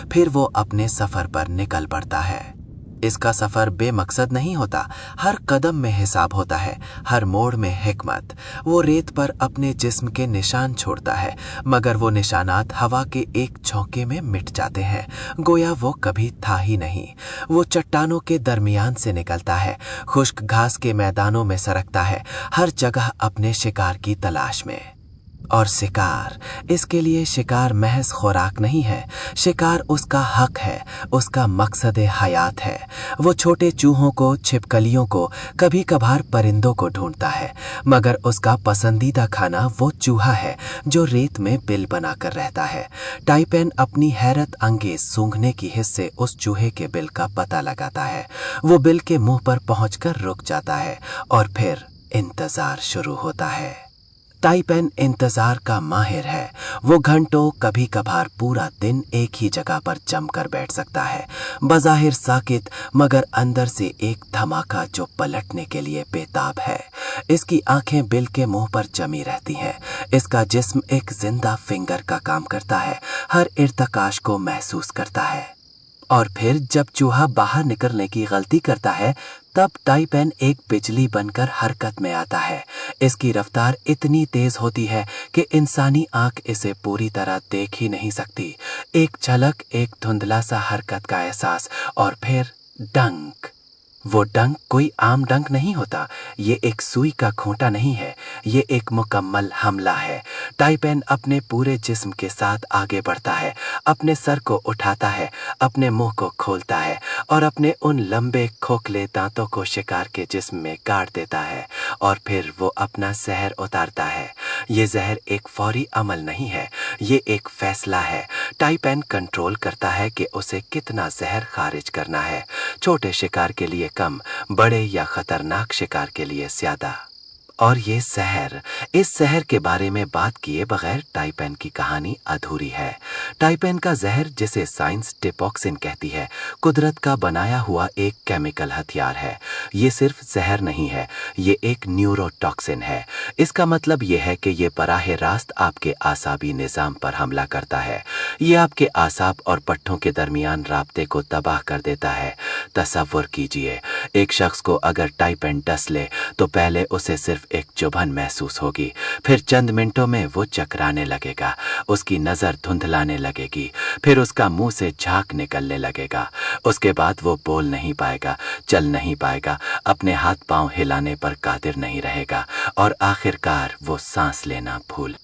फिर वो अपने सफर पर निकल पड़ता है। इसका सफर बेमकसद नहीं होता, हर कदम में हिसाब होता है, हर मोड़ में हिकमत। वो रेत पर अपने जिस्म के निशान छोड़ता है, मगर वो निशानात हवा के एक झोंके में मिट जाते हैं, गोया वो कभी था ही नहीं। वो चट्टानों के दरमियान से निकलता है, खुश्क घास के मैदानों में सरकता है, हर जगह अपने शिकार की तलाश में। और शिकार, इसके लिए शिकार महज खुराक नहीं है, शिकार उसका हक है, उसका मकसद हयात है। वो छोटे चूहों को, छिपकलियों को, कभी कभार परिंदों को ढूंढता है, मगर उसका पसंदीदा खाना वो चूहा है जो रेत में बिल बनाकर रहता है। टाइपेन अपनी हैरत अंगेज सूंघने की हिस्से से उस चूहे के बिल का पता लगाता है। वो बिल के मुंह पर पहुंचकर रुक जाता है और फिर इंतजार शुरू होता है। टाइपेन इंतजार का माहिर है। वो घंटों, कभी कभार पूरा दिन एक ही जगह पर जमकर बैठ सकता है, बज़ाहिर साकित मगर अंदर से एक धमाका जो पलटने के लिए बेताब है। इसकी आंखें बिल के मुंह पर जमी रहती हैं, इसका जिस्म एक जिंदा फिंगर का काम करता है, हर इर्तकाश को महसूस करता है। और फिर जब चूहा बाहर निकलने की गलती करता है, तब टाइपेन एक बिजली बनकर हरकत में आता है। इसकी रफ्तार इतनी तेज होती है कि इंसानी आंख इसे पूरी तरह देख ही नहीं सकती। एक झलक, एक धुंधला सा हरकत का एहसास, और फिर डंक। वो डंक कोई आम डंक नहीं होता, ये एक सुई का खूंटा नहीं है, ये एक मुकम्मल हमला है। टाइपेन अपने पूरे जिस्म के साथ आगे बढ़ता है, अपने सर को उठाता है, अपने मुंह को खोलता है और अपने उन लंबे खोखले दांतों को शिकार के जिस्म में गाड़ देता है, और फिर वो अपना जहर उतारता है। ये जहर एक फौरी अमल नहीं है, ये एक फैसला है। टाइपेन कंट्रोल करता है कि उसे कितना जहर खारिज करना है, छोटे शिकार के लिए कम, बड़े या खतरनाक शिकार के लिए ज्यादा। और ये जहर, इस जहर के बारे में बात किए बगैर टाइपेन की कहानी अधूरी है। टाइपेन का जहर, जिसे साइंस टिपोक्सिन कहती है, कुदरत का बनाया हुआ एक केमिकल हथियार है। ये सिर्फ जहर नहीं है, ये एक न्यूरोटॉक्सिन है। इसका मतलब ये है कि ये बराह रास्त आपके आसाबी निज़ाम पर हमला करता है। ये आपके आसाब और पट्टों के दरमियान राब्ते को तबाह कर देता है। तसव्वुर कीजिए, एक शख्स को अगर टाइपेन डस ले तो पहले उसे सिर्फ एक चुभन महसूस होगी, फिर चंद मिनटों में वो चकराने लगेगा, उसकी नजर धुंधलाने लगेगी, फिर उसका मुंह से झाग निकलने लगेगा। उसके बाद वो बोल नहीं पाएगा, चल नहीं पाएगा, अपने हाथ पांव हिलाने पर कादिर नहीं रहेगा, और आखिरकार वो सांस लेना भूल